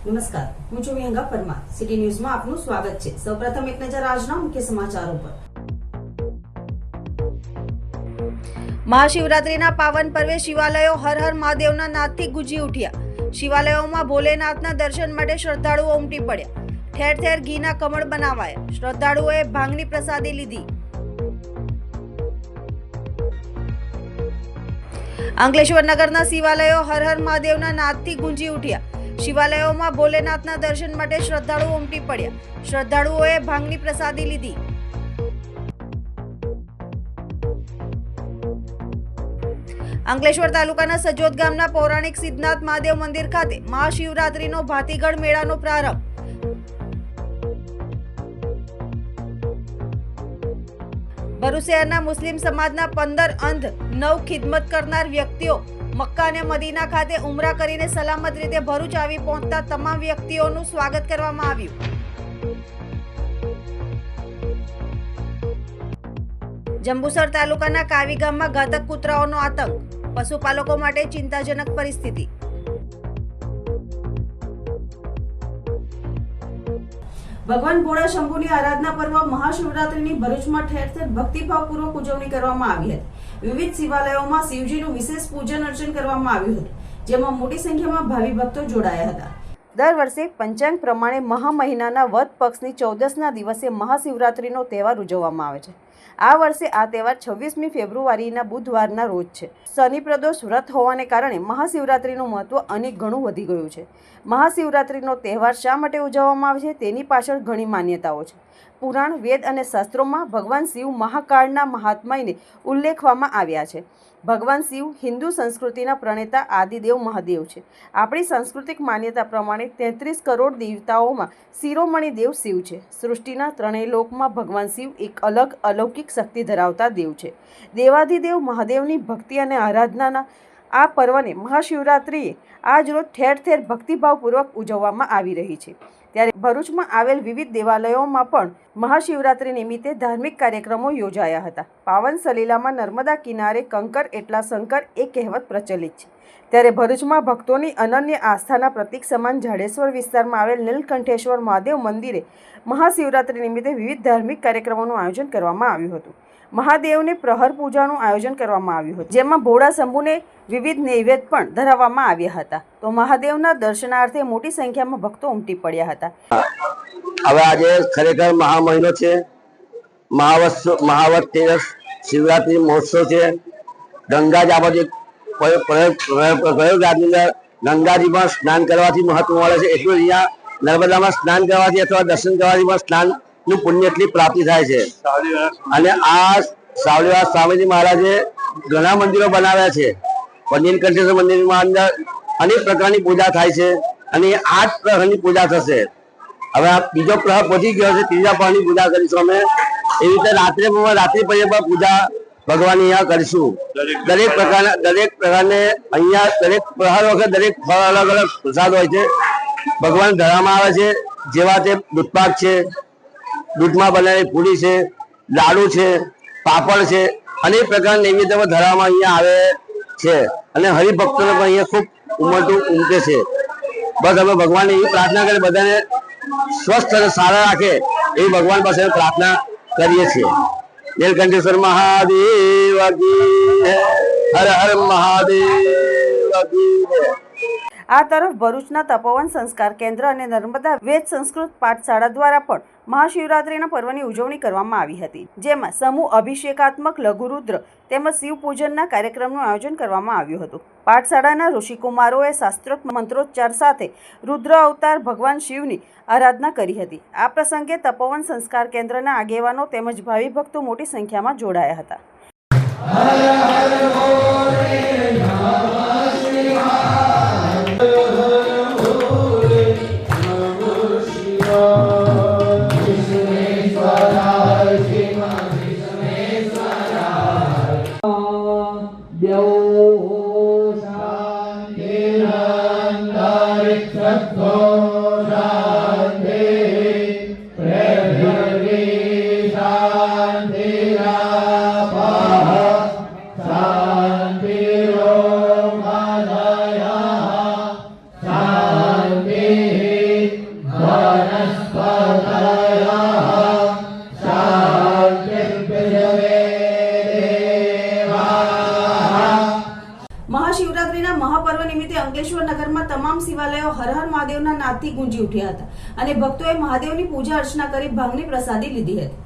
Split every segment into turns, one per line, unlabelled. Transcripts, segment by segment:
નમસ્કાર, હું છું વિહંગા પરમાર. સિટી ન્યૂઝમાં આપનું સ્વાગત છે. સૌપ્રથમ એક નજર આજના મુખ્ય સમાચારો પર.
મહાશિવરાત્રીના પાવન પર્વે શિવાલયો હર હર મહાદેવના નાદથી ગુંજી ઉઠ્યા. શિવાલયોમાં ભોલેનાથના દર્શન માટે શ્રદ્ધાળુઓ ઉમટી પડ્યા. ઠેર ઠેર ઘીના કમળ બનાવાયા. શ્રદ્ધાળુઓએ ભાંગની પ્રસાદી લીધી. અંકલેશ્વર નગરના શિવાલયો હર હર મહાદેવના નાદથી ગુંજી ઉઠ્યા. શિવાલયોમાં ભોલેનાથના દર્શન માટે શ્રદ્ધાળુઓ ઉમટી પડ્યા. શ્રદ્ધાળુઓએ ભાંગની પ્રસાદી લીધી. અંકલેશ્વર તાલુકાના સજોદ ગામના પૌરાણિક સિદ્ધનાથ મહાદેવ મંદિર ખાતે મહાશિવરાત્રીનો ભાતીગળ મેળાનો પ્રારંભ. ભરૂચ શહેરના મુસ્લિમ સમાજના 15 અંધ 9 ખિદમત કરનાર વ્યક્તિઓ મક્કા અને મદીના ખાતે ઉમરા કરીને સલામત રીતે ભરૂચ આવી પહોંચતા તમામ વ્યક્તિઓનું સ્વાગત કરવામાં આવ્યું. જંબુસર તાલુકાના કાવી ગામમાં ઘાતક કૂતરાઓનો આતંક. પશુપાલકો માટે ચિંતાજનક પરિસ્થિતિ.
ભગવાન ભોળા શંભુની આરાધના પર્વ મહાશિવરાત્રીની ભરૂચમાં ઠેર ઠેર ભક્તિભાવપૂર્વક ઉજવણી કરવામાં આવી હતી. વિવિધ શિવાલયોમાં શિવજીનું વિશેષ પૂજન અર્ચન કરવામાં આવ્યું હતું, જેમાં મોટી સંખ્યામાં ભાવિ ભક્તો જોડાયા હતા. દર વર્ષે પંચાંગ પ્રમાણે મહા મહિનાના વદ પક્ષની 14ના દિવસે મહાશિવરાત્રીનો તહેવાર ઉજવવામાં આવે છે. આ વર્ષે આ તહેવાર 26મી ફેબ્રુઆરીના બુધવારના રોજ છે. શનિ પ્રદોષ વ્રત હોવાને કારણે મહાશિવરાત્રીનું મહત્વ અનેક ગણું વધી ગયું છે. મહાશિવરાત્રીનો તહેવાર શા માટે ઉજવવામાં આવે છે તેની પાછળ ઘણી માન્યતાઓ છે. પુરાણ, વેદ અને શાસ્ત્રોમાં ભગવાન શિવ મહાકાળના મહાત્મ્યને ઉલ્લેખવામાં આવ્યા છે. ભગવાન શિવ હિન્દુ સંસ્કૃતિના પ્રણેતા આદિદેવ મહાદેવ છે. આપણી સાંસ્કૃતિક માન્યતા પ્રમાણે 33 કરોડ દેવતાઓમાં શિરોમણી દેવ શિવ છે. સૃષ્ટિના ત્રણેય લોકમાં ભગવાન શિવ એક અલગ અલૌકિક શક્તિ ધરાવતા દેવ છે. દેવાધિદેવ મહાદેવની ભક્તિ અને આરાધનાના આ પર્વને મહાશિવરાત્રિએ આજરોજ ઠેર ઠેર ભક્તિભાવપૂર્વક ઉજવવામાં આવી રહી છે. ત્યારે ભરૂચમાં આવેલ વિવિધ દેવાલયોમાં પણ મહાશિવરાત્રિ નિમિત્તે ધાર્મિક કાર્યક્રમો યોજાયા હતા. પાવન સલીલામાં નર્મદા કિનારે કંકર એટલા શંકર એ કહેવત પ્રચલિત છે. ત્યારે ભરૂચમાં ભક્તોની અનન્ય આસ્થાના પ્રતીક સમાન જાડેશ્વર વિસ્તારમાં આવેલ નીલકંઠેશ્વર મહાદેવ મંદિરે મહાશિવરાત્રિ નિમિત્તે વિવિધ ધાર્મિક કાર્યક્રમોનું આયોજન કરવામાં આવ્યું હતું. મહાદેવને પ્રહર પૂજાનું આયોજન કરવામાં આવ્યું હતું, જેમાં ભોળા શંભુને વિવિધ નૈવેદ્ય પણ ધરાવવામાં આવ્યા હતા. તો મહાદેવના દર્શનાર્થે મોટી સંખ્યામાં ભક્તો ઉમટી પડ્યા હતા.
હવે આજે ખરેખર મહા મહિનો છે. મહાવત તેરસ શિવરાત્રી મહોત્સવ છે. ગંગા જ આ બધી ગંગાજીમાં સ્નાન કરવાથી મહત્વ મળે છે. એટલું અહીંયા નર્મદામાં સ્નાન કરવાથી અથવા દર્શન કરવાથી પણ સ્નાનનું પુણ્ય એટલી પ્રાપ્તિ થાય છે. અને આ સાવલીવાસ સ્વામીજી મહારાજે ઘણા મંદિરો બનાવ્યા છે. નીલકંઠેશ્વર મંદિરમાં અંદર અનેક પ્રકારની પૂજા થાય છે અને 8 પ્રહરની પૂજા થશે. હવે આ બીજો પ્રહર પહોંચી ગયો છે, ત્રીજા પ્રહરની પૂજા કરીશું અમે. એવી રીતે રાત્રિ પછી પણ પૂજા ભગવાનની અહીંયા કરીશું. દરેક પ્રકારને અહીંયા દરેક પ્રહર વખત દરેક ફળ અલગ અલગ પ્રસાદ હોય છે. ભગવાન ધરામાં આવે છે, જેવા તે દૂધપાક છે, દૂધમાં બનાવેલી પૂરી છે, લાડુ છે, પાપડ છે, અનેક પ્રકારના નૈવેદ્યો ધરાવવામાં અહીંયા આવે છે. અને હરિભક્તોને પણ અહીંયા ખૂબ ઉમટે છે. બસ અમે ભગવાનને એવી પ્રાર્થના કરી બધાને સ્વસ્થ અને સારા રાખે એવી ભગવાન પાસે પ્રાર્થના કરીએ છીએ. નીલકંઠેશ્વર મહાદેવ કી હર હર મહાદેવ કી.
આ તરફ ભરૂચના તપોવન સંસ્કાર કેન્દ્ર અને નર્મદા વેદ સંસ્કૃત પાઠશાળા દ્વારા પણ મહાશિવરાત્રિના પર્વની ઉજવણી કરવામાં આવી હતી, જેમાં સમૂહ અભિષેકાત્મક લઘુરુદ્ર તેમજ શિવ પૂજનના કાર્યક્રમનું આયોજન કરવામાં આવ્યું હતું. પાઠશાળાના ઋષિકુમારોએ શાસ્ત્રોક્ત મંત્રોચ્ચાર સાથે રુદ્ર અવતાર ભગવાન શિવની આરાધના કરી હતી. આ પ્રસંગે તપોવન સંસ્કાર કેન્દ્રના આગેવાનો તેમજ ભાવિ ભક્તો મોટી સંખ્યામાં જોડાયા હતા.
शांति
હર હર મહાદેવના નાદથી ગુંજી ઉઠ્યા હતા અને ભક્તોએ મહાદેવની પૂજા અર્ચના કરી ભાંગની પ્રસાદી લીધી હતી.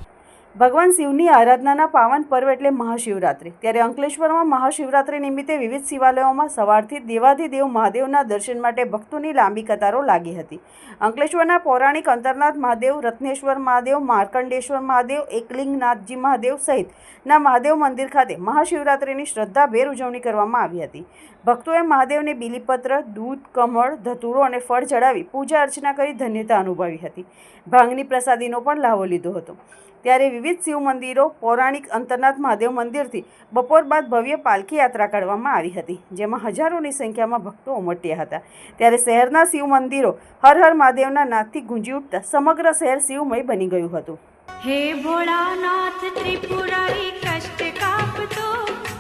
ભગવાન શિવની આરાધનાના પાવન પર્વ એટલે મહાશિવરાત્રિ. ત્યારે અંકલેશ્વરમાં મહાશિવરાત્રિ નિમિત્તે વિવિધ શિવાલયોમાં સવારથી દેવાધિદેવ મહાદેવના દર્શન માટે ભક્તોની લાંબી કતારો લાગી હતી. અંકલેશ્વરના પૌરાણિક અંતરનાથ મહાદેવ, રત્નેશ્વર મહાદેવ, માર્કંડેશ્વર મહાદેવ, એકલિંગનાથજી મહાદેવ સહિતના મહાદેવ મંદિર ખાતે મહાશિવરાત્રિની શ્રદ્ધાભેર ઉજવણી કરવામાં આવી હતી. ભક્તોએ મહાદેવને બીલીપત્ર, દૂધ, કમળ, ધતુરો અને ફળ ચડાવી પૂજા અર્ચના કરી ધન્યતા અનુભવી હતી. ભાંગની પ્રસાદીનો પણ લાવો લીધો હતો. ત્યારે વિવિધ શિવ મંદિરો, પૌરાણિક અંતરનાથ મહાદેવ મંદિરથી બપોર બાદ ભવ્ય પાલખી યાત્રા કાઢવામાં આવી હતી, જેમાં હજારોની સંખ્યામાં ભક્તો ઉમટ્યા હતા. ત્યારે શહેરના શિવ મંદિરો હર હર મહાદેવના નાદથી ગુંજી ઉઠતા સમગ્ર શહેર શિવમય બની ગયું હતું.
हे भोलानाथ त्रिपुरारी कष्ट कापतो,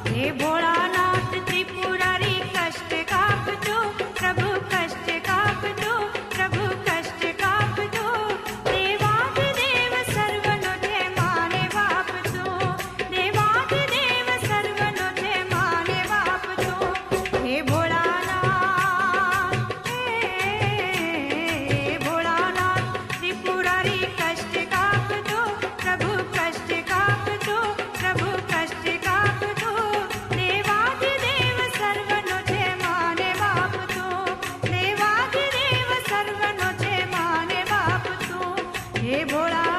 हे भोलानाथ त्रिपुरारी कष्ट कापतो, प्रभु कष्ट कापतो, प्रभु कष्ट कापतो, देवाधिदेव सर्वनो जय माने वापतो, देवाधिदेव सर्वनो जय माने वापतो, हे भोलानाथ, हे भोलानाथ त्रिपुरारी कष्ट कापतो, प्रभु कष्ट कापतो, प्रभु कष्ट कापतो, देवाधिदेव सर्वनो जय माने वापतो, देवाधिदेव सर्वनो जय माने वापतो, हे भोलानाथ.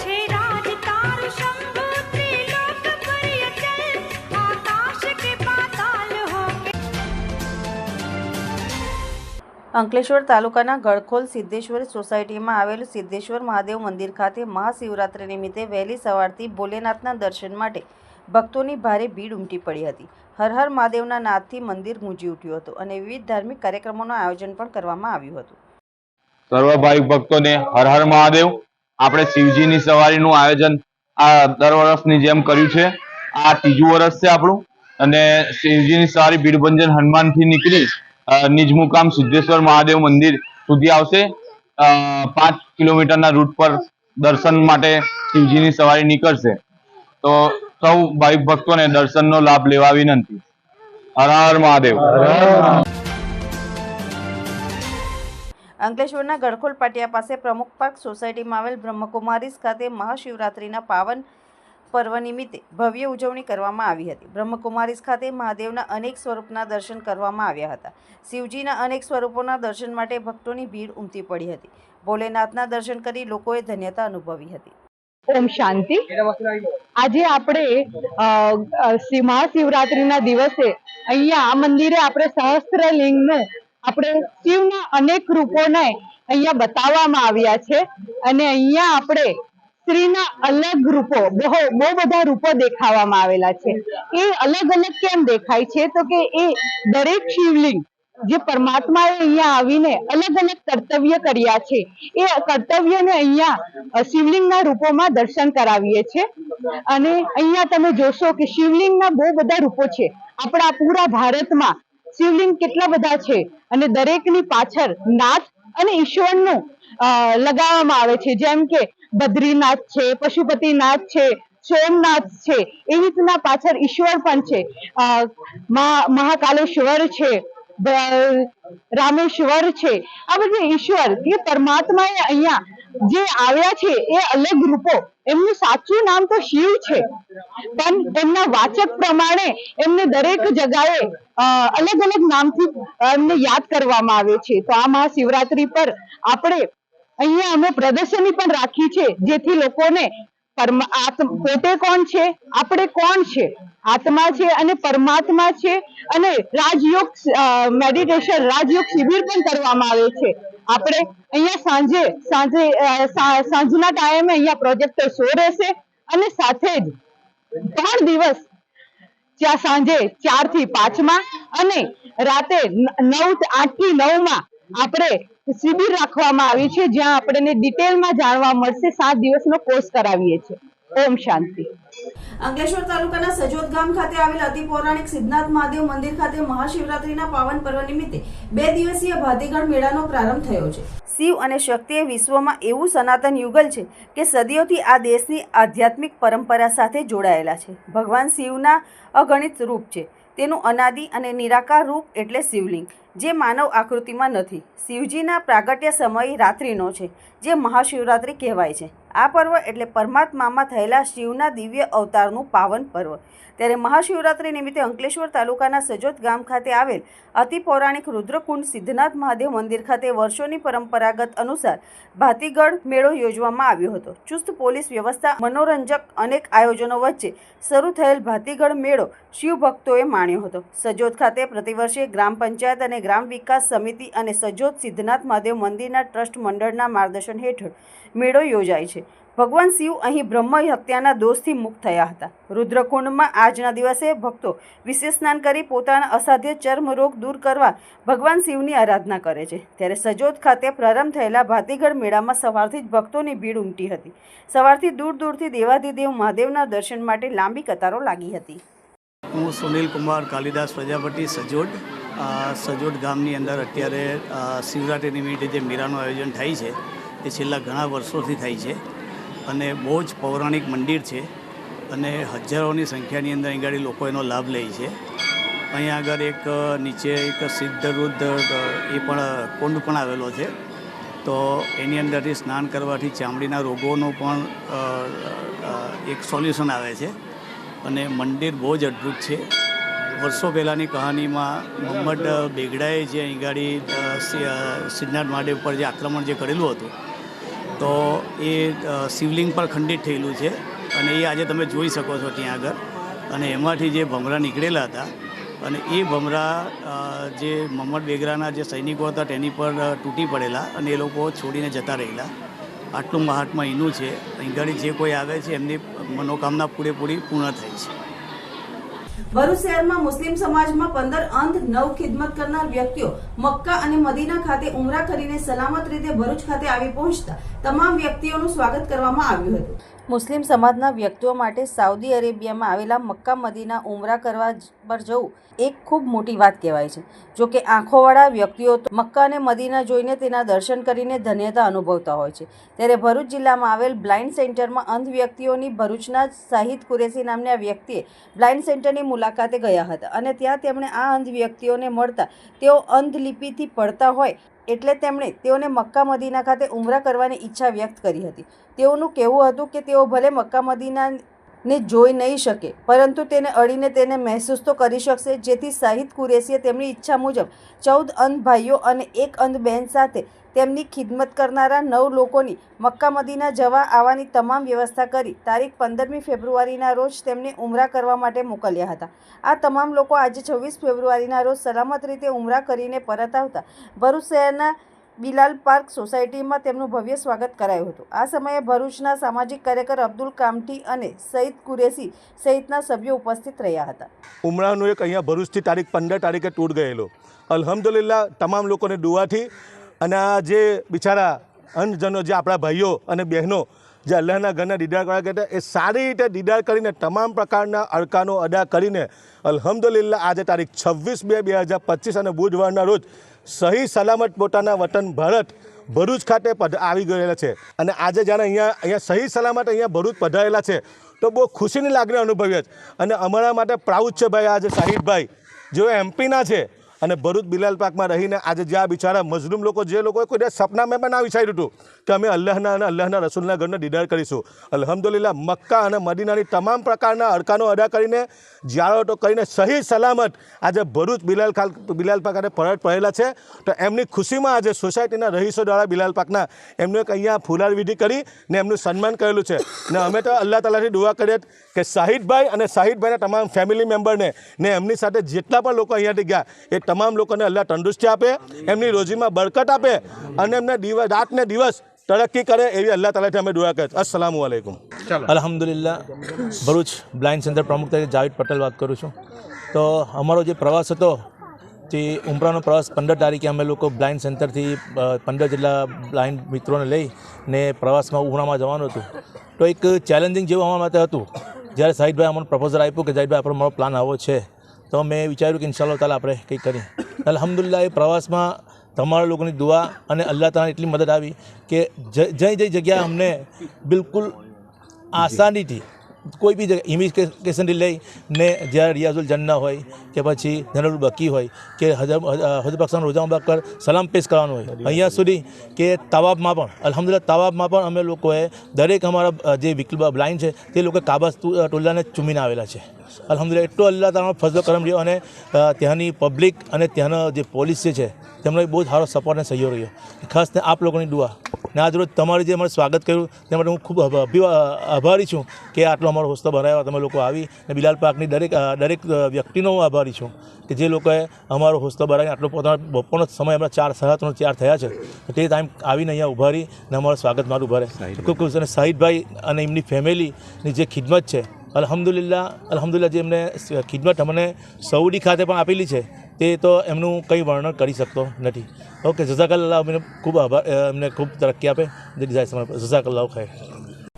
छे राज तारु शंभु त्रिलोक परियचल, आकाश के पाताल हो के.
અંકલેશ્વર તાલુકાના ગળખોલ સિદ્ધેશ્વર સોસાયટીમાં આવેલું સિદ્ધેશ્વર મહાદેવ મંદિર ખાતે મહાશિવરાત્રિ નિમિત્તે વહેલી સવારથી ભોલેનાથના દર્શન માટે ભક્તોની ભારે ભીડ ઉમટી પડી હતી. હર હર મહાદેવના નાદથી મંદિર ગુંજી ઉઠ્યું હતું અને વિવિધ ધાર્મિક કાર્યક્રમોનું આયોજન પણ કરવામાં આવ્યું હતું.
સર્વ ભાવિક ભક્તોને હર હર મહાદેવ. આપણે શિવજીની સવારીનું આયોજન આ દર વર્ષની જેમ કર્યું છે. આ ત્રીજું વર્ષ છે આપણું. અને શિવજીની સવારી ભીડભંજન હનુમાનથી નીકળી નિજ મુકામ સિદ્ધેશ્વર મહાદેવ મંદિર સુધી આવશે. 5 કિલોમીટરના રૂટ પર દર્શન માટે શિવજીની સવારી નીકળશે. તો સૌ ભાવિક ભક્તોને દર્શનનો લાભ લેવા વિનંતી. હર હર મહાદેવ.
અંકલેશ્વરના ગળખોલ પાટિયા પાસે પ્રમુખ પાર્ક સોસાયટીમાં આવેલ બ્રહ્મકુમારીઝ ખાતે મહાશિવરાત્રિના પાવન પર્વ નિમિત્તે ભવ્ય ઉજવણી કરવામાં આવી હતી. બ્રહ્મકુમારીઝ ખાતે મહાદેવના અનેક સ્વરૂપના દર્શન કરવામાં આવ્યા હતા. શિવજીના અનેક સ્વરૂપોના દર્શન માટે ભક્તોની ભીડ ઉમટી પડી હતી. ભોલેનાથના દર્શન કરી લોકોએ ધન્યતા અનુભવી હતી.
ઓમ શાંતિ. આજે આપણે મહાશિવરાત્રીના દિવસે અહીંયા આ મંદિરે આપણે સહસ્ત્રલિંગનું આપણે શિવના અનેક રૂપોને અહીંયા બતાવવામાં આવ્યા છે અને અહીંયા આપણે સ્ત્રીના અલગ રૂપો બહુ બધા રૂપો દેખાવામાં આવેલા છે. એ અલગ અલગ કેમ દેખાય છે તો કે એ દરેક શિવલિંગ જે પરમાત્માએ અહીંયા આવીને અલગ અલગ કર્તવ્ય કર્યા છે એ કર્તવ્યને અહીંયા શિવલિંગના રૂપોમાં દર્શન કરાવીએ છીએ. અને અહીંયા તમે જોશો કે શિવલિંગના બહુ બધા રૂપો છે. આપણા પૂરા ભારતમાં શિવલિંગ કેટલા બધા છે અને દરેકની પાછળ નાથ અને ઈશ્વરનું લગાવવામાં આવે છે. જેમ કે બદ્રીનાથ છે, પશુપતિનાથ છે, સોમનાથ છે, એવી રીતના પાછળ ઈશ્વર પણ છે. મહાકાલેશ્વર છે, રામેશ્વર છે. આ બધા ઈશ્વર કે પરમાત્માએ અહીંયા જે આવ્યા છે એ અલગ રૂપો. એમનું સાચું નામ તો શિવ છે પણ એમના વાચક પ્રમાણે એમને દરેક જગાએ અલગ અલગ નામથી એમને યાદ કરવામાં આવે છે. તો આ મહાશિવરાત્રી પર આપણે અહીંયા અમે પ્રદર્શની પણ રાખી છે જેથી લોકોને પોતે કોણ છે, આપણે કોણ છે, આત્મા છે અને પરમાત્મા છે. અને રાજયોગ મેડિટેશન રાજયોગ શિબિર પણ કરવામાં આવે છે. આપણે અહીંયા સાંજના ટાઈમે અહીંયા પ્રોજેક્ટર શો રહેશે અને સાથે જ 3 દિવસ ત્યાં સાંજે 4 થી 5 માં અને રાતે 8 થી 9 માં આપણે શિબિર રાખવામાં આવી છે, જ્યાં આપણને ડિટેલમાં જાણવા મળશે. 7 દિવસનો કોર્સ કરાવીએ છીએ. ઓમ શાંતિ.
અંકલેશ્વર તાલુકાના સજોદ ગામ ખાતે આવેલ અતિ પૌરાણિક સિદ્ધનાથ મહાદેવ મંદિર ખાતે મહાશિવરાત્રીના પાવન પર્વ નિમિત્તે 2 દિવસીય ભાતીગળ મેળાનો પ્રારંભ થયો છે.
શિવ અને શક્તિ એ વિશ્વમાં એવું સનાતન યુગલ છે કે સદીઓથી આ દેશની આધ્યાત્મિક પરંપરા સાથે જોડાયેલા છે. ભગવાન શિવના અગણિત રૂપ છે. તેનું અનાદિ અને નિરાકાર રૂપ એટલે શિવલિંગ, જે માનવ આકૃતિમાં નથી. શિવજીના પ્રાગટ્ય સમય રાત્રિનો છે, જે મહાશિવરાત્રિ કહેવાય છે. આ પર્વ એટલે પરમાત્મામાં થયેલા શિવના દિવ્ય અવતારનું પાવન પર્વ. ત્યારે મહાશિવરાત્રિ નિમિત્તે અંકલેશ્વર તાલુકાના સજોદ ગામ ખાતે આવેલ અતિ પૌરાણિક રુદ્રકુંડ સિદ્ધનાથ મહાદેવ મંદિર ખાતે વર્ષોની પરંપરાગત અનુસાર ભાતીગળ મેળો યોજવામાં આવ્યો હતો. ચુસ્ત પોલીસ વ્યવસ્થા, મનોરંજક અનેક આયોજનો વચ્ચે શરૂ થયેલ ભાતીગળ મેળો શિવભક્તોએ માણ્યો હતો. સજોદ ખાતે પ્રતિવર્ષે ગ્રામ પંચાયત અને ગ્રામ વિકાસ સમિતિ અને સજોદ સિદ્ધનાથ મહાદેવ મંદિરના ટ્રસ્ટ મંડળના માર્ગદર્શન હેઠળ મેળો યોજાય છે. ભગવાન શિવ અહીં બ્રહ્મ હત્યાના દોષથી મુક્ત થયા હતા. રુદ્રકુંડમાં આજના દિવસે ભક્તો વિશેષ સ્નાન કરી પોતાના અસાધ્ય ચર્મ રોગ દૂર કરવા ભગવાન શિવની આરાધના કરે છે. ત્યારે સજોદ ખાતે પ્રારંભ થયેલા ભાતીગળ મેળામાં સવારથી જ ભક્તોની ભીડ ઉમટી હતી. સવારથી દૂર દૂરથી દેવાધિદેવ મહાદેવના દર્શન માટે લાંબી કતારો લાગી હતી.
હું સુનિલ કુમાર કાલિદાસ પ્રજાપતિ સજોડ ગામની અંદર અત્યારે શિવરાત્રી નિમિત્તે જે મેળાનું આયોજન થાય છે એ છેલ્લા ઘણા વર્ષોથી થાય છે અને બહુ જ પૌરાણિક મંદિર છે અને હજારોની સંખ્યાની અંદર અહીં આગળ લોકો એનો લાભ લે છે. અહીંયા આગળ એક નીચે એક સિદ્ધરુદ્ર એ પણ કુંડ પણ આવેલો છે, તો એની અંદરથી સ્નાન કરવાથી ચામડીના રોગોનો પણ એક સોલ્યુશન આવે છે અને મંદિર બહુ જ અદ્ભુત છે. વર્ષો પહેલાંની કહાનીમાં મોહમ્મદ બેગડાએ જે અહીં ગાડી સિદ્ધનાથ મહાદેવ પર જે આક્રમણ જે કરેલું હતું, તો એ શિવલિંગ પર ખંડિત થયેલું છે અને એ આજે તમે જોઈ શકો છો ત્યાં આગળ. અને એમાંથી જે ભમરા નીકળેલા હતા અને એ ભમરા જે મોહમ્મદ બેગડાના જે સૈનિકો હતા તેની પર તૂટી પડેલા અને એ લોકો છોડીને જતા રહેલા. આટલું મહાત્મા એનું છે. અહીં ગાડી જે કોઈ આવે છે એમની મનોકામના પૂરેપૂરી પૂર્ણ થાય છે.
ભરૂચ શહેરમાં મુસ્લિમ સમાજમાં 15 અંધ 9 ખિદમત કરનાર વ્યક્તિઓ મક્કા અને મદીના ખાતે ઉમરા કરીને સલામત રીતે ભરૂચ ખાતે આવી પહોંચતા તમામ વ્યક્તિઓનું સ્વાગત કરવામાં આવ્યું હતું.
મુસ્લિમ સમાજના વ્યક્તિઓ માટે સાઉદી અરેબિયામાં આવેલા મક્કા મદીના ઉમરા કરવા પર જવું એક ખૂબ મોટી વાત કહેવાય છે. જો કે આંખોવાળા વ્યક્તિઓ તો મક્કા અને મદીના જોઈને તેના દર્શન કરીને ધન્યતા અનુભવતા હોય છે. ત્યારે ભરૂચ જિલ્લામાં આવેલ બ્લાઇન્ડ સેન્ટરમાં અંધ વ્યક્તિઓની ભરૂચના શાહિદ કુરેશી નામના વ્યક્તિએ બ્લાઇન્ડ સેન્ટરની મુલાકાતે ગયા હતા અને ત્યાં તેમણે આ અંધ વ્યક્તિઓને મળતા તેઓ અંધ લિપિથી પડતા હોય એટલે તેમણે તેઓને મક્કા મદીના ખાતે ઉમરા કરવાની ઈચ્છા વ્યક્ત કરી હતી. તેઓનું કહેવું હતું કે તેઓ ભલે મક્કા મદીનાને જોઈ નહીં શકે, પરંતુ તેને અડીને તેને મહેસૂસ તો કરી શકશે. જેથી શાહિદ કુરેશીએ તેમની ઈચ્છા મુજબ 14 અંધ ભાઈઓ અને 1 અંધ બહેન સાથે તેમની ખિદમત કરનારા 9 લોકોની મક્કા મદીના જવા આવવાની તમામ વ્યવસ્થા કરી તારીખ 15મી ફેબ્રુઆરીના રોજ તેમને ઉમરા કરવા માટે મોકલ્યા હતા. આ તમામ લોકો આજે 26 ફેબ્રુઆરીના રોજ સલામત રીતે ઉમરા કરીને પરત આવતા ભરૂચ શહેરના બિલાલ પાર્ક સોસાયટીમાં તેમનું ભવ્ય સ્વાગત કરાયું હતું. આ સમયે ભરૂચના સામાજિક કાર્યકર અબ્દુલ કામઠી અને સઈદ કુરેશી સહિતના સભ્યો ઉપસ્થિત રહ્યા હતા.
ઉમરાનું એક અહીંયા ભરૂચથી તારીખ 15 તારીખે ટૂર ગયેલો. અલ્હમ્દુલિલ્લાહ તમામ લોકોને દુઆથી અને આ જે બિચારા અંધજનો જે આપણા ભાઈઓ અને બહેનો જે અલ્લાહના ઘરના દીદાર કરવા કહેતા એ સારી રીતે દીદાર કરીને તમામ પ્રકારના અડકાનો અદા કરીને અલ્હમ્દુલિલ્લાહ આજે તારીખ 26/2/2025 અને બુધવારના રોજ સહી સલામત પોતાના વતન ભારત ભરૂચ ખાતે આવી ગયેલા છે. અને આજે જ્યારે અહીંયા સહી સલામત અહીંયા ભરૂચ પધારેલા છે તો બહુ ખુશીની લાગણી અનુભવીએ છે. અને અમારા માટે પ્રાઉડ છે ભાઈ આજે શાહિદભાઈ જેઓ એમપીના છે અને ભરૂચ બિલાલ પાર્કમાં રહીને આજે જ્યાં બિચારા મઝલૂમ લોકો જે લોકોએ કોઈ સપનામાં પણ ના વિચાર્યું હતું કે અમે અલ્લાહના અને અલ્લાહના રસૂલના ઘરનો દીદાર કરીશું. અલ્હમ્દુલિલ્લાહ મક્કા અને મદીનાની તમામ પ્રકારના અડકાનો અદા કરીને જ્યારતો કરીને સહી સલામત આજે ભરૂચ બિલાલ પાર્ક ખાતે પરત પડેલા છે. તો એમની ખુશીમાં આજે સોસાયટીના રહીશો દ્વારા બિલાલ પાર્કના એમનું એક અહીંયા ફુલાર વિધિ કરી ને એમનું સન્માન કરેલું છે. ને અમે તો અલ્લાહ તાલાથી દુઆ કરીએ કે શાહિદભાઈ અને શાહિદભાઈના તમામ ફેમિલી મેમ્બરને ને એમની સાથે જેટલા પણ લોકો અહીંયાથી ગયા એ તમામ લોકોને અલ્લાહ તંદુરસ્તી આપે, એમની રોજીમાં બરકત આપે અને એમને રાત ને દિવસ તરક્કી કરે એવી અલ્લાહ તાલાથી અમે દુઆ કરીએ. અસ્સલામુ અલૈકુમ.
અલ્હમ્દુલિલ્લાહ. ભરૂચ બ્લાઇન્ડ સેન્ટર પ્રમુખ તરીકે જાવેદ પટેલ વાત કરું છું. તો અમારો જે પ્રવાસ હતો તે ઉમરાનો પ્રવાસ 15 તારીખે અમે લોકો બ્લાઇન્ડ સેન્ટરથી 15 જેટલા બ્લાઇન્ડ મિત્રોને લઈને પ્રવાસમાં ઉમરામાં જવાનું હતું. તો એક ચેલેન્જિંગ જેવું અમારા માટે હતું. જ્યારે સાહિદભાઈ અમને પ્રપોઝલ આપ્યું કે સાહિદભાઈ આપણો મારો પ્લાન આવો છે, તો મેં વિચાર્યું કે ઇન્શાલ્લાહ તાલા આપણે કંઈક કરીએ. અલ્હમ્દુલિલ્લાહ એ પ્રવાસમાં તમારા લોકોની દુઆ અને અલ્લાહ તાલાની એટલી મદદ આવી કે જે જગ્યાએ અમને બિલકુલ આસાનીથી કોઈ બી જગ્યા ઇમિગ્રેશનથી લઈને જ્યારે રિયાઝુલ જન્ના હોય કે પછી જનરલ બકી હોય કે હજરત પાકિસ્તાન રોજા મુબારક પર સલામ પેશ કરવાનું હોય, અહીંયા સુધી કે તવાબમાં પણ અલ્હમ્દુલિલ્લાહ તવાબમાં પણ અમે લોકોએ દરેક અમારા જે બ્લાઇન્ડ છે તે લોકો કાબા ટોલ્લાને ચૂમીને આવેલા છે. અલ્હમ્દુલિલ્લાહ એટલો અલ્લાહ તાલાનો ફઝલો કરમ રહ્યો અને ત્યાંની પબ્લિક અને ત્યાંનો જે પોલીસ છે તેમનો બહુ જ સારો સપોર્ટ અને સહયોગ રહ્યો. ખાસ આપ લોકોની દુઆ ને આજ રોજ તમારું જે અમારું સ્વાગત કર્યું તે માટે હું ખૂબ આભારી છું કે આટલો અમારો હોસ્તો ભરાયો, તમે લોકો આવી ને બિલાલ પાકની દરેક વ્યક્તિનો હું આભારી છું કે જે લોકોએ અમારો હોસ્તો ભરાવીને આટલો પોતાનો બપોરનો સમય હમણાં 4:30 થયા છે તે ટાઈમ આવીને અહીંયા ઉભા રહી ને અમારું સ્વાગત મારું ઉભા રહે. ખૂબ ખૂબ અને સાહિદભાઈ અને એમની ફેમિલીની જે ખિદમત છે અલ્હમ્દુલિલ્લાહ જે એમને ખિદમત અમને સઉદી ખાતે પણ આપેલી છે તે તો એમનું કંઈ વર્ણન કરી શકતો નથી. ઓકે, જઝાકલ્લાહ. અમને ખૂબ આભાર, એમને ખૂબ તરક્કી આપે. જઝાકલ્લાહ ખૈર.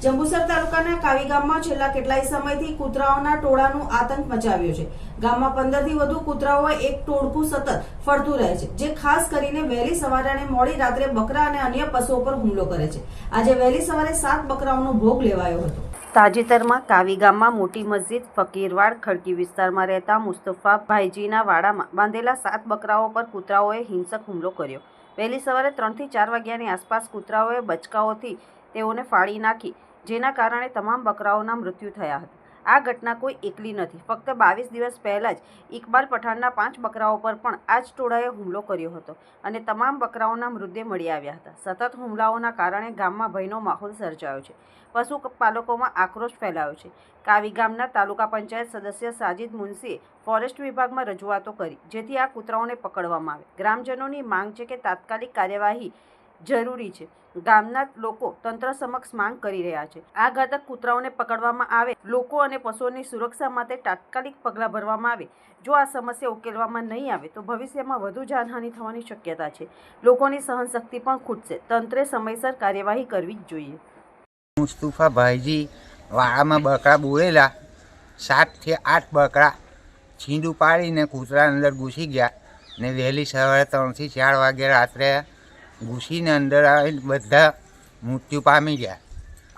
જંબુસર તાલુકાના કાવી ગામમાં છેલ્લા કેટલાય સમયથી કૂતરાઓના ટોળાનું આતંક મચાવ્યો છે. ગામમાં 15 થી વધુ કૂતરાઓએ એક ટોળકું સતત ફરતું રહે છે, જે ખાસ કરીને વહેલી સવારે અને મોડી રાત્રે બકરા અને અન્ય પશુઓ પર હુમલો કરે છે. આજે વહેલી સવારે 7 બકરાઓનો ભોગ લેવાયો હતો.
તાજેતરમાં કાવી ગામમાં મોટી મસ્જિદ ફકીરવાડ ખડકી વિસ્તારમાં રહેતા મુસ્તફા ભાઈજીના વાડામાં બાંધેલા 7 બકરાઓ પર કૂતરાઓએ હિંસક હુમલો કર્યો. વહેલી સવારે 3 થી 4 વાગ્યાની આસપાસ કૂતરાઓએ બચકાઓથી તેઓને ફાડી નાખી, જેના કારણે તમામ બકરાઓના મૃત્યુ થયા હતા. આ ઘટના કોઈ એકલી નથી. ફક્ત 22 દિવસ પહેલા જ ઇકબાલ પઠાણના 5 બકરાઓ પર પણ આ જ ટોળાએ હુમલો કર્યો હતો અને તમામ બકરાઓના મૃતદેહ મળી આવ્યા હતા. સતત હુમલાઓના કારણે ગામમાં ભયનો માહોલ સર્જાયો છે. પશુપાલકોમાં આક્રોશ ફેલાયો છે. કાવી ગામના તાલુકા પંચાયત સદસ્ય સાજિદ મુનશીએ ફોરેસ્ટ વિભાગમાં રજૂઆતો કરી, જેથી આ કૂતરાઓને પકડવામાં આવે. ગ્રામજનોની માંગ છે કે તાત્કાલિક કાર્યવાહી જરૂરી છે. ગામના લોકો તંત્ર સમક્ષ માંગ કરી રહ્યા છે. આ ઘાતક કૂતરાઓને પકડવામાં આવે, લોકો અને પશુઓની સુરક્ષા માટે તાત્કાલિક પગલાં ભરવામાં આવે. જો આ સમસ્યા ઉકેલવામાં નહીં આવે તો ભવિષ્યમાં વધુ જાનહાનિ થવાની શક્યતા છે. લોકોની સહનશક્તિ પણ ખૂટશે. તંત્રે સમયસર કાર્યવાહી કરવી જ જોઈએ.
મુસ્તફા ભાઈજી વાડામાં બકરા બોળેલા 7 થી 8 બકરા છીંડું પાડીને કૂતરા અંદર ઘૂસી ગયા ને વહેલી સવારે 3 થી 4 વાગે રાત્રે ઘૂસીને અંદર આવીને બધા મૃત્યુ પામી ગયા.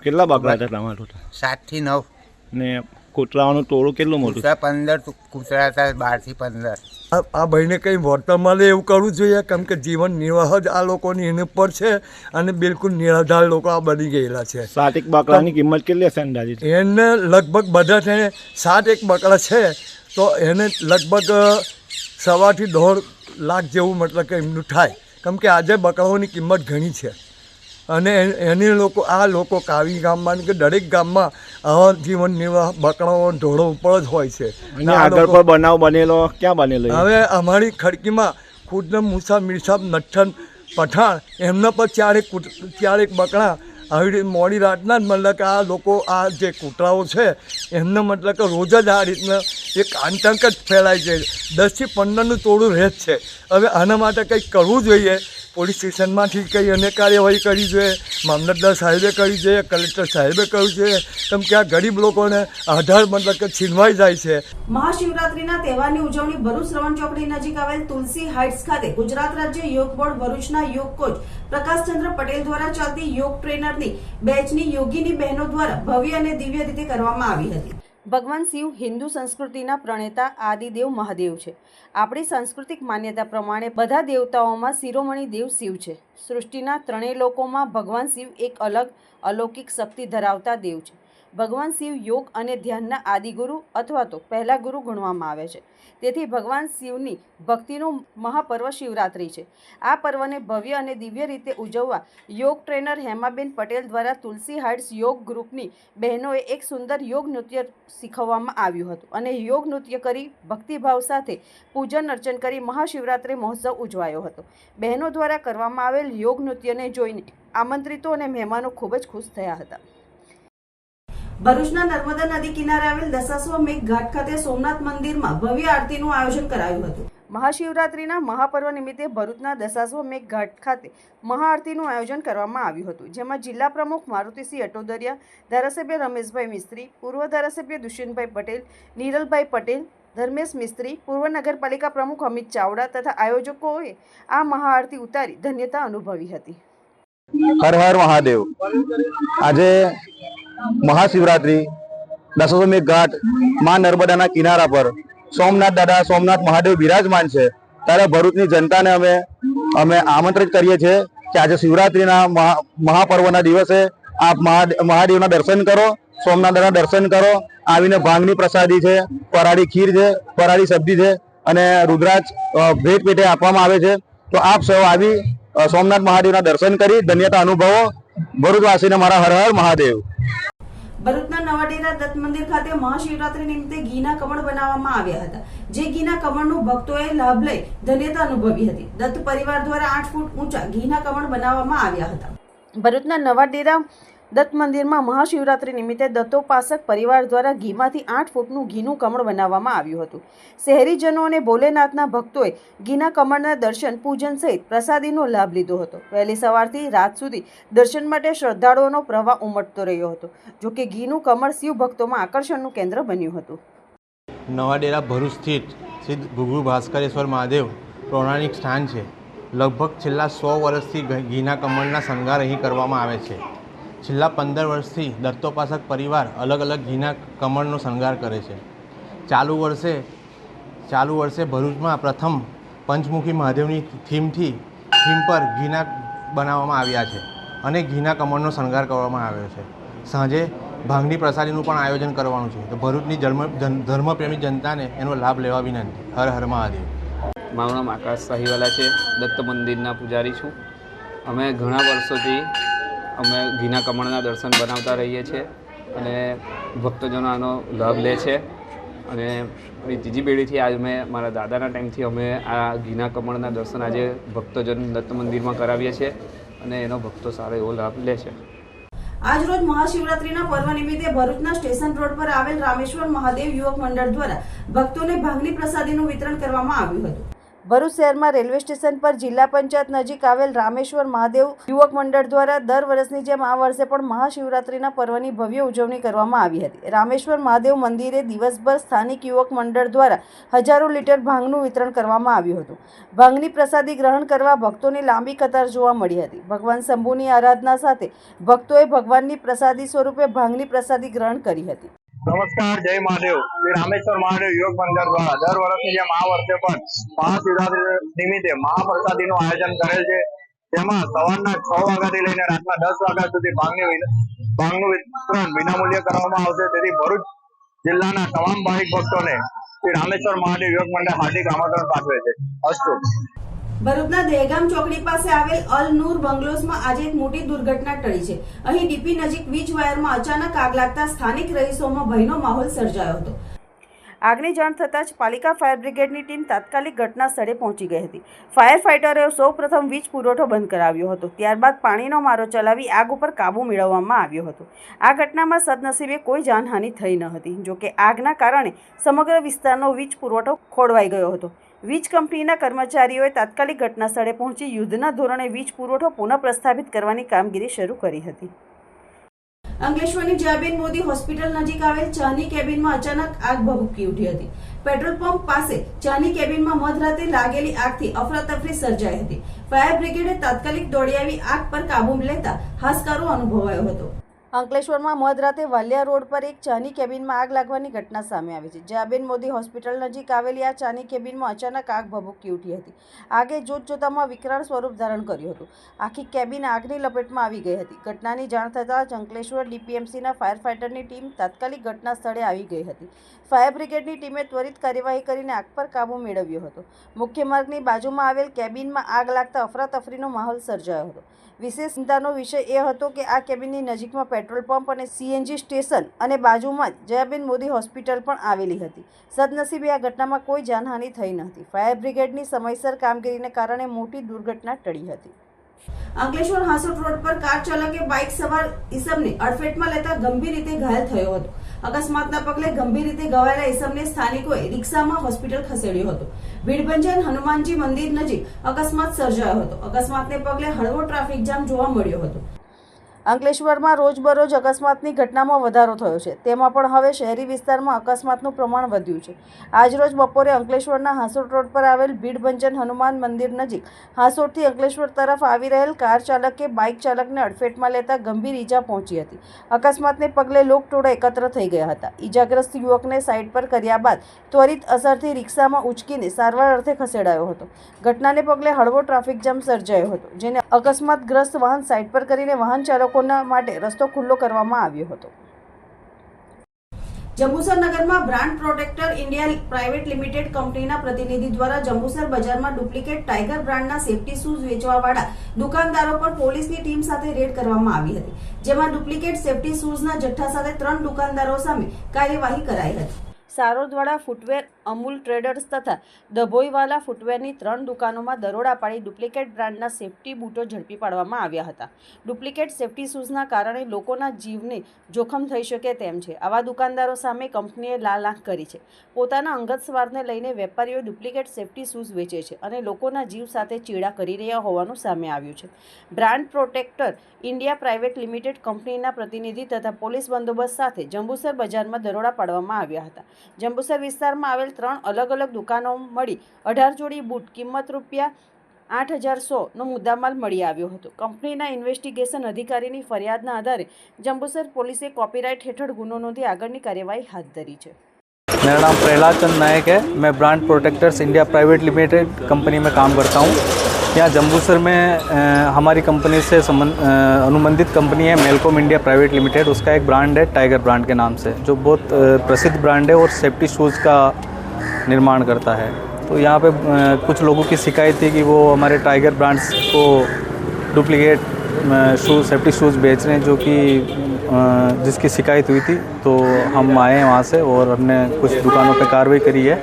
કેટલા બકરા હતા તમારા?
7 થી 9.
ને કૂતરાઓનું ટોળું કેટલું મોટું?
15 કૂતરા હતા, 12 થી 15.
આ ભાઈને કંઈ વળતર મળે એવું કરવું જોઈએ, કેમ કે જીવન નિર્વાહ જ આ લોકોની એની પર છે અને બિલકુલ નિરાધાર લોકો આ બની ગયેલા છે.
7 બકરાની કિંમત કેટલી હશે અંદાજિત?
એને લગભગ બધા થઈને 7 બકરા છે તો એને લગભગ 1.5 થી 1.5 લાખ જેવું મતલબ કે એમનું થાય, કેમ કે આજે બકરાઓની કિંમત ઘણી છે અને એની લોકો કાવી ગામમાં કે દરેક ગામમાં આવા જીવન નિર્વાહ બકરાઓ ઢોળો ઉપર જ હોય છે.
આગળ પર બનાવ બનેલો ક્યાં બનેલો?
હવે અમારી ખડકીમાં ખુદ મુસા મીરસાબ નઠ્ઠન પઠાણ એમના પર 4 બકરા આવી રીતે મોડી રાતના જ મતલબ કે આ લોકો આ જે કૂતરાઓ છે એમને મતલબ કે રોજ જ આ રીતના એક આતંક જ ફેલાય છે. 10 થી 15નું ટોળું રહે જ છે. હવે આના માટે કંઈક કરવું જોઈએ. પોલીસ સ્ટેશનમાંથી કંઈ અને કાર્યવાહી કરવી જોઈએ, મામલતદાર સાહેબે કરવી જોઈએ, કલેક્ટર સાહેબે કરવું જોઈએ, કેમ કે આ ગરીબ લોકોને આધાર મતલબ કે છીનવાઈ જાય છે.
મહાશિવરાત્રીના તહેવારની ઉજવણી ભરૂચ શ્રવણ ચોકડી નજીક આવેલ તુલસી હાઇટ્સ ખાતે ગુજરાત રાજ્ય યોગ બોર્ડ ભરૂચના યોગ કોચ પ્રકાશચંદ્ર પટેલ દ્વારા ચાલતી યોગ ટ્રેનરની બેચની યોગીની બહેનો દ્વારા ભવ્ય અને દિવ્ય રીતે કરવામાં આવી હતી.
ભગવાન શિવ હિન્દુ સંસ્કૃતિના પ્રણેતા આદિદેવ મહાદેવ છે. આપણી સાંસ્કૃતિક માન્યતા પ્રમાણે બધા દેવતાઓમાં શિરોમણી દેવ શિવ છે. સૃષ્ટિના 3 લોકોમાં ભગવાન શિવ એક અલગ અલૌકિક શક્તિ ધરાવતા દેવ છે. ભગવાન શિવ યોગ અને ધ્યાનના આદિગુરુ અથવા તો પહેલા ગુરુ ગણવામાં આવે છે. તેથી ભગવાન શિવની ભક્તિનું મહાપર્વ શિવરાત્રિ છે. આ પર્વને ભવ્ય અને દિવ્ય રીતે ઉજવવા યોગ ટ્રેનર હેમાબેન પટેલ દ્વારા તુલસી હાઇટ્સ યોગ ગ્રુપની બહેનોએ એક સુંદર યોગ નૃત્ય શીખવવામાં આવ્યું હતું અને યોગ નૃત્ય કરી ભક્તિભાવ સાથે પૂજન અર્ચન કરી મહાશિવરાત્રિ મહોત્સવ ઉજવાયો હતો. બહેનો દ્વારા કરવામાં આવેલ યોગ નૃત્યને જોઈને આમંત્રિતો અને મહેમાનો ખૂબ જ ખુશ થયા હતા.
ભરૂચના નર્મદા નદી કિનારે આવેલ દશાશ્વમેઘ ઘાટ ખાતે સોમનાથ મંદિરમાં ભવ્ય આરતીનું આયોજન કરાયું હતું.
મહાશિવરાત્રિના મહાપર્વ નિમિત્તે ભરૂચના દશાશ્વમેઘ ઘાટ ખાતે મહાઆરતીનું આયોજન કરવામાં આવ્યું હતું, જેમાં જિલ્લા પ્રમુખ મારુતિસિંહ અટોદરિયા, ધારાસભ્ય રમેશભાઈ મિસ્ત્રી, પૂર્વ ધારાસભ્ય દુષ્યંતભાઈ પટેલ, નીરલભાઈ પટેલ, ધર્મેશ મિસ્ત્રી, પૂર્વ નગરપાલિકા પ્રમુખ અમિત ચાવડા તથા આયોજકોએ આ મહાઆરતી ઉતારી ધન્યતા અનુભવી હતી.
હર હર મહાદેવ. આજે મહાશિવરાત્રિ દશાશ્વમેઘ ઘાટ માં નર્મદાના કિનારા પર સોમનાથ દાદા સોમનાથ મહાદેવ બિરાજમાન છે, ત્યારે ભરૂચની જનતાને અમે આમંત્રિત કરીએ છીએ કે આજે શિવરાત્રિના મહાપર્વના દિવસે આપ મહાદેવના દર્શન કરો, સોમનાથ દાદાના દર્શન કરો. આવીને ભાંગની પ્રસાદી છે, ફરાળી ખીર છે, ફરાળી સબ્જી છે અને રુદ્રાજ ભેટ પેટે આપવામાં આવે છે. તો આપ સૌ આવી સોમનાથ મહાદેવના દર્શન કરી ધન્યતા અનુભવો. ભરૂચવાસીને મારા હર હર મહાદેવ.
ભરૂચના નવાડેરા દત્ત મંદિર ખાતે મહાશિવરાત્રી નિમિત્તે ઘીના કમળ બનાવવામાં આવ્યા હતા, જે ઘીના કમળનું ભક્તોએ લાભ લઈ ધન્યતા અનુભવી હતી. દત્ત પરિવાર દ્વારા 8 ફૂટ ઊંચા ઘીના કમળ બનાવવામાં આવ્યા હતા.
ભરૂચના નવાડેરા દત્ત મંદિરમાં મહાશિવરાત્રી નિમિત્તે દત્તોપાસક પરિવાર દ્વારા ઘીમાંથી 8 ફૂટનું ઘીનું કમળ બનાવવામાં આવ્યું હતું. શહેરીજનો અને ભોલેનાથના ભક્તોએ ઘીના કમળના દર્શન, પૂજન સહિત પ્રસાદીનો લાભ લીધો હતો. વહેલી સવારથી રાત સુધી દર્શન માટે શ્રદ્ધાળુઓનો પ્રવાહ ઉમટતો રહ્યો હતો. જોકે ઘીનું કમળ શિવ ભક્તોમાં આકર્ષણનું કેન્દ્ર બન્યું હતું.
નવાડેરા ભરૂચ સ્થિત શ્રી ગુરુ ભાસ્કરેશ્વર મહાદેવ પૌરાણિક સ્થાન છે. લગભગ છેલ્લા 100 વર્ષથી ઘીના કમળના શણગાર અહીં કરવામાં આવે છે. છેલ્લા 15 વર્ષથી દત્તોપાસક પરિવાર અલગ અલગ ઘીના કમળનો શણગાર કરે છે. ચાલુ વર્ષે ભરૂચમાં પ્રથમ પંચમુખી મહાદેવની થીમ પર ઘીના બનાવવામાં આવ્યા છે અને ઘીના કમળનો શણગાર કરવામાં આવ્યો છે. સાંજે ભાંગની પ્રસાદીનું પણ આયોજન કરવાનું છે. તો ભરૂચની ધર્મપ્રેમી જનતાને એનો લાભ લેવા વિનંતી. હર હર મહાદેવ.
મારું નામ આકાશ સાહીવાલા છે. દત્ત મંદિરના પૂજારી છું. અમે ઘણા વર્ષોથી ઘીના કમળના દર્શન બનાવતા રહીએ છીએ અને ભક્તજનો આનો લાભ લે છે. અને ત્રીજી પેઢીથી આજે મારા દાદાના ટાઈમથી અમે આ ઘીના કમળના દર્શન આજે ભક્તજન દત્ત મંદિરમાં કરાવીએ છીએ અને એનો ભક્તો સારો એવો લાભ લે છે.
આજ રોજ મહાશિવરાત્રીના પર્વ નિમિત્તે ભરૂચના સ્ટેશન રોડ પર આવેલ રામેશ્વર મહાદેવ યુવક મંડળ દ્વારા ભક્તોને ભાંગની પ્રસાદીનું વિતરણ કરવામાં આવ્યું હતું.
ભરૂચ શહેરમાં રેલવે સ્ટેશન પર જિલ્લા પંચાયત નજીક આવેલ રામેશ્વર મહાદેવ યુવક મંડળ દ્વારા દર વર્ષની જેમ આ વર્ષે પણ મહાશિવરાત્રિના પર્વની ભવ્ય ઉજવણી કરવામાં આવી હતી. રામેશ્વર મહાદેવ મંદિરે દિવસભર સ્થાનિક યુવક મંડળ દ્વારા હજારો લીટર ભાંગનું વિતરણ કરવામાં આવ્યું હતું. ભાંગની પ્રસાદી ગ્રહણ કરવા ભક્તોની લાંબી કતાર જોવા મળી હતી. ભગવાન શંભુની આરાધના સાથે ભક્તોએ ભગવાનની પ્રસાદી સ્વરૂપે ભાંગની પ્રસાદી ગ્રહણ કરી હતી.
નમસ્કાર, જય મહાદેવ. શ્રી રામેશ્વર મહાદેવ યુવક મંડળ દ્વારા દર વર્ષની જેમ આ વર્ષે પણ મહાશિવરાત્રી નિમિત્તે મહાપ્રસાદીનું આયોજન કરેલ છે. જેમાં સવારના 6 વાગ્યાથી લઈને રાતના 10 વાગ્યા સુધી ભાંગનું વિતરણ વિનામૂલ્યે કરવામાં આવશે. તેથી ભરૂચ જિલ્લાના તમામ ભાવિક ભક્તોને શ્રી રામેશ્વર મહાદેવ યુવક મંડળ હાર્દિક આમંત્રણ પાઠવે છે. અસ્તુ.
ભરૂચના દહેગામ ચોકડી પાસે આવેલ અલ નૂર બંગલોઝમાં આજે એક મોટી દુર્ઘટના ટળી છે. અહીં ડીપી નજીક વીજ વાયરમાં અચાનક આગ લાગતા સ્થાનિક રહીશોમાં ભયનો માહોલ સર્જાયો હતો.
આગની જાણ થતાં જ પાલિકા ફાયર બ્રિગેડની ટીમ તાત્કાલિક ઘટના સ્થળે પહોંચી ગઈ હતી. ફાયર ફાઇટરોએ સૌપ્રથમ વીજ પુરવઠો બંધ કરાવ્યો હતો. ત્યારબાદ પાણીનો મારો ચલાવી આગ ઉપર કાબૂ મેળવવામાં આવ્યો હતો. આ ઘટનામાં સદનસીબે કોઈ જાનહાનિ થઈ ન હતી. જોકે આગના કારણે સમગ્ર વિસ્તારનો વીજ પુરવઠો ખોરવાઈ ગયો હતો. વીજ કંપનીના કર્મચારીઓએ તાત્કાલિક ઘટના સ્થળે પહોંચી યુદ્ધના ધોરણે વીજ પુરવઠો પુનઃ પ્રસ્થાપિત કરવાની કામગીરી શરૂ કરી હતી.
અંકલેશ્વરની જયાબેન મોદી હોસ્પિટલ નજીક આવેલ ચાની કેબિનમાં અચાનક આગ ભભૂકી ઉઠી હતી. પેટ્રોલ પંપ પાસે ચાની કેબિનમાં મધરાતે લાગેલી આગથી અફરાતફરી સર્જાઈ હતી. ફાયર બ્રિગેડે તાત્કાલિક દોડી આવી આગ પર કાબુ લેતા હાશકારો અનુભવાયો હતો.
અંકલેશ્વરમાં મધરાતે વાલિયા રોડ પર એક ચાની કેબિનમાં આગ લાગવાની ઘટના સામે આવી છે. જયાબેન મોદી હોસ્પિટલ નજીક આવેલી આ ચાની કેબિનમાં અચાનક આગ ભભૂકી ઉઠી હતી. આગે જોતજોતામાં વિકરાળ સ્વરૂપ ધારણ કર્યું હતું. આખી કેબિન આગની લપેટમાં આવી ગઈ હતી. ઘટનાની જાણ થતાં જ અંકલેશ્વર ડીપીએમસીના ફાયર ફાઇટરની ટીમ તાત્કાલિક ઘટના સ્થળે આવી ગઈ હતી. ફાયર બ્રિગેડની ટીમે ત્વરિત કાર્યવાહી કરીને આગ પર કાબૂ મેળવ્યો હતો. મુખ્ય માર્ગની બાજુમાં આવેલ કેબિનમાં આગ લાગતા અફરાતફરીનો માહોલ સર્જાયો હતો. વિશેષ ચિંતાનો વિષય એ હતો કે આ કેબિનની નજીકમાં પેટ્રોલ પંપ અને સીએનજી સ્ટેશન અને બાજુમાં જ જયાબેન મોદી હોસ્પિટલ પણ આવેલી હતી. સદનસીબે આ ઘટનામાં કોઈ જાનહાનિ થઈ ન હતી. ફાયર બ્રિગેડની સમયસર કામગીરીને કારણે મોટી દુર્ઘટના ટળી હતી.
અંકલેશ્વર હાંસોટ રોડ પર કાર ચાલકે બાઇક સવાર ઈસમને અડફેટમાં લેતા ગંભીર રીતે ઘાયલ થયો હતો. અકસ્માતના પગલે ગંભીર રીતે ઘવાયેલા ઈસમને સ્થાનિકોએ રિક્ષામાં હોસ્પિટલ ખસેડ્યો હતો. ભીડભંજન હનુમાનજી મંદિર નજીક અકસ્માત સર્જાયો હતો. અકસ્માતને પગલે હળવો ટ્રાફિક જામ જોવા મળ્યો હતો.
અંકલેશ્વરમાં રોજબરોજ અકસ્માતની ઘટનામાં વધારો થયો છે. તેમાં પણ હવે શહેરી વિસ્તારમાં અકસ્માતનું પ્રમાણ વધ્યું છે. આજરોજ બપોરે અંકલેશ્વરના હાંસોટ રોડ પર આવેલ ભીડભંજન હનુમાન મંદિર નજીક હાંસોટથી અંકલેશ્વર તરફ આવી રહેલ કાર ચાલકે બાઇક ચાલકને અડફેટમાં લેતા ગંભીર ઈજા પહોંચી હતી. અકસ્માતને પગલે લોકટોળા એકત્ર થઈ ગયા હતા. ઈજાગ્રસ્ત યુવકને સાઇડ પર કર્યા બાદ ત્વરિત અસરથી રિક્ષામાં ઉંચકીને સારવાર અર્થે ખસેડાયો હતો. ઘટનાને પગલે હળવો ટ્રાફિક જામ સર્જાયો હતો, જેને અકસ્માતગ્રસ્ત વાહન સાઇડ પર કરીને વાહન ચાલકો માટે રસ્તો ખુલ્લો કરવામાં આવ્યો હતો.
જંબુસર નગરમાં brand protractor India private limited કંપનીના પ્રતિનિધિ દ્વારા જંબુસર બજારમાં ડુપ્લિકેટ ટાઈગર બ્રાન્ડના સેફટી શૂઝ વેચવાવાળા દુકાનદારો પર પોલીસની ટીમ સાથે રેડ કરવામાં આવી હતી, જેમાં ડુપ્લિકેટ સેફટી શૂઝના જથ્થા સાથે 3 દુકાનદારો સામે કાર્યવાહી કરાઈ હતી. સારોદવાડા ફૂટવેર, અમૂલ ટ્રેડર્સ તથા દભોઈવાલા ફૂટવેરની 3 દુકાનોમાં દરોડા પાડી ડુપ્લિકેટ બ્રાન્ડના સેફટી બૂટો ઝડપી પાડવામાં આવ્યા હતા. ડુપ્લિકેટ સેફટી શૂઝના કારણે લોકોના જીવને જોખમ થઈ શકે તેમ છે. આવા દુકાનદારો સામે કંપનીએ લાલ આંખ કરી છે. પોતાના અંગત સ્વાર્થને લઈને વેપારીઓ ડુપ્લિકેટ સેફટી શૂઝ વેચે છે અને લોકોના જીવ સાથે ચેડા કરી રહ્યા હોવાનું સામે આવ્યું છે. Brand protractor India private limited કંપનીના પ્રતિનિધિ તથા પોલીસ બંદોબસ્ત સાથે જંબુસર બજારમાં દરોડા પાડવામાં આવ્યા હતા. જંબુસર વિસ્તારમાં આવેલ 3 અલગ અલગ દુકાનો મળી 18 જોડી બૂટ કિંમત ₹8,100 નો મુદ્દામાલ મળી આવ્યો હતો. કંપનીના ઇન્વેસ્ટિગેશન અધિકારીની ફરિયાદના આધારે જંબુસર પોલીસે કોપીરાઇટ હેઠળ ગુનો નોંધી આગળની કાર્યવાહી હાથ ધરી છે.
मेरा नाम प्रहलाद चंद नायक है. मैं brand protectors India private limited company में काम करता हूँ. यहाँ जम्बूसर में हमारी कंपनी से अनुबंधित कंपनी है मेलकॉम इंडिया प्राइवेट लिमिटेड. उसका एक ब्रांड है टाइगर ब्रांड के नाम से, जो बहुत प्रसिद्ध ब्रांड है और सेफ्टी शूज़ का निर्माण करता है. तो यहाँ पे कुछ लोगों की शिकायत थी कि वो हमारे टाइगर ब्रांड्स को डुप्लीकेट शूज़ सेफ्टी शूज़ बेच रहे हैं, जो कि जिसकी शिकायत हुई थी. तो हम आए हैं वहाँ से और हमने कुछ दुकानों पे कार्रवाई करी है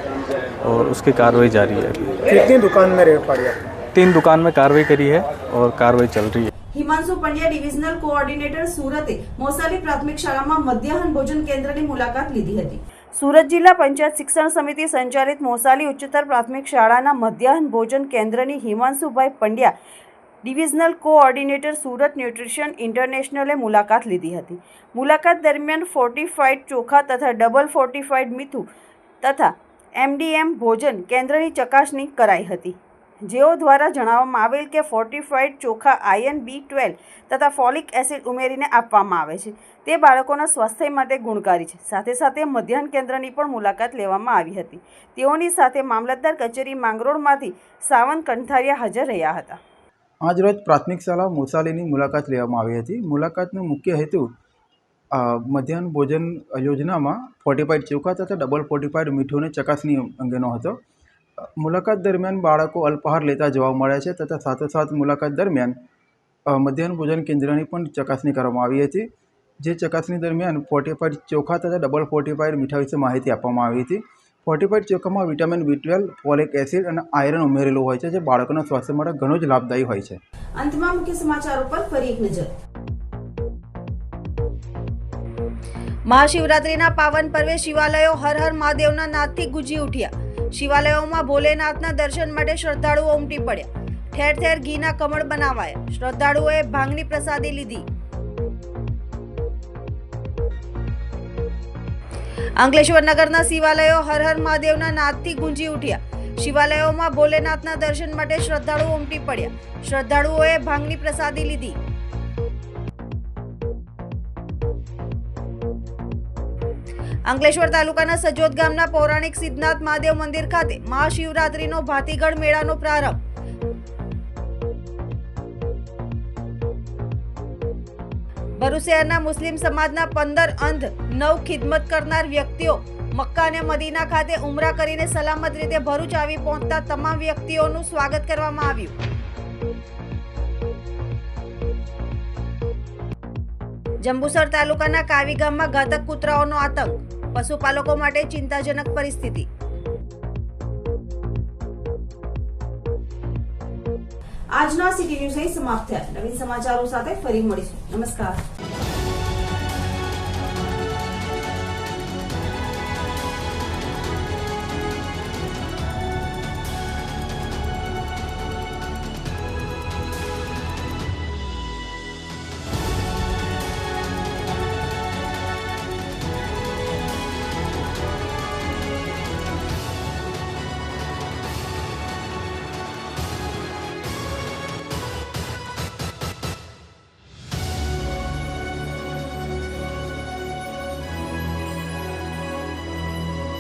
और उसकी कार्रवाई जारी है.
कितनी दुकान में रेड पड़ी?
3 दुकान में कार्रवाई करी है और कार्रवाई चल रही है.
હિમાંશુ પંડ્યા ડિવિઝનલ કોઓર્ડિનેટર સુરતે મોસાલી પ્રાથમિક શાળામાં મધ્યાહન ભોજન કેન્દ્રની મુલાકાત લીધી હતી.
સુરત જિલ્લા પંચાયત શિક્ષણ સમિતિ સંચાલિત મોસાલી ઉચ્ચતર પ્રાથમિક શાળાના મધ્યાહન ભોજન કેન્દ્રની હિમાંશુભાઈ Pandya divisional coordinator Surat nutrition ઇન્ટરનેશનલે મુલાકાત લીધી હતી. મુલાકાત દરમિયાન ફોર્ટિફાઈડ ચોખા તથા ડબલ ફોર્ટિફાઈડ મીઠું તથા MDM ભોજન કેન્દ્રની ચકાસણી કરાઈ હતી, જેઓ દ્વારા જણાવવામાં આવેલ કે ફોર્ટિફાઈડ ચોખા આયર્ન B12 તથા ફોલિક એસિડ ઉમેરીને આપવામાં આવે છે. તે બાળકોના સ્વાસ્થ્ય માટે ગુણકારી છે. સાથે સાથે મધ્યાહન કેન્દ્રની પણ મુલાકાત લેવામાં આવી હતી. તેઓની સાથે મામલતદાર કચેરી માંગરોળમાંથી સાવંત કંઠારિયા હાજર રહ્યા હતા.
આજરોજ પ્રાથમિક શાળા મોસાલીની મુલાકાત લેવામાં આવી હતી. મુલાકાતનો મુખ્ય હેતુ મધ્યાહન ભોજન યોજનામાં ફોર્ટિફાઈડ ચોખા તથા ડબલ ફોર્ટિફાઈડ મીઠુંની ચકાસણી અંગેનો હતો. મુલાકાત દરમિયાન બાળકો અલ્પાહાર લેતા જોવા મળે છે તથા સાથોસાથ મુલાકાત દરમિયાન મધ્યાહન ભોજન કેન્દ્રની પણ ચકાસણી કરવામાં આવી હતી. જે ચકાસણી દરમિયાન ફોર્ટિફાઈડ ચોખા તથા ડબલ ફોર્ટિફાઈડ મીઠા વિશે માહિતી આપવામાં આવી હતી. ફોર્ટિફાઈડ ચોખામાં વિટામિન B12, ફોલિક એસિડ અને આયરન ઉમેરેલું હોય છે, જે બાળકોના સ્વાસ્થ્ય માટે ઘણું જ લાભદાયી હોય છે.
અંતમાં મુખ્ય સમાચારો પર ફરી એક નજર.
મહાશિવરાત્રિના પાવન પર્વે શિવાલયો હર હર મહાદેવના નાદથી ગુંજી ઉઠ્યા. શિવાલયોમાં ભોલેનાથના દર્શન માટે શ્રદ્ધાળુઓ ઉમટી પડ્યા. ઠેર ઠેર ઘીના કમળ બનાવાયા. શ્રદ્ધાળુઓએ ભાંગની પ્રસાદી લીધી. અંકલેશ્વર નગરના શિવાલયો હર હર મહાદેવના નાદથી ગુંજી ઉઠ્યા. શિવાલયોમાં ભોલેનાથના દર્શન માટે શ્રદ્ધાળુઓ ઉમટી પડ્યા. શ્રદ્ધાળુઓએ ભાંગની પ્રસાદી લીધી. અંકલેશ્વર તાલુકાના સજોદ ગામના પૌરાણિક સિદ્ધનાથ મહાદેવ મંદિર ખાતે મહાશિવરાત્રીનો ભાતીગઢ મેળાનો પ્રારંભ. ભરૂચ શહેરના મુસ્લિમ સમાજના 15 અંધ 9 ખિદમત કરનાર વ્યક્તિઓ મક્કા અને મદીના ખાતે ઉમરા કરીને સલામત રીતે ભરૂચ આવી પહોંચતા તમામ વ્યક્તિઓનું સ્વાગત કરવામાં આવ્યું. જંબુસર તાલુકાના કાવી ગામમાં ઘાતક કૂતરાઓનો આતંક. પશુપાલકો માટે ચિંતાજનક પરિસ્થિતિ.
આજના સિટી ન્યૂઝ અહીં સમાપ્ત થયા. નવીન સમાચારો સાથે ફરી મળીશું. નમસ્કાર.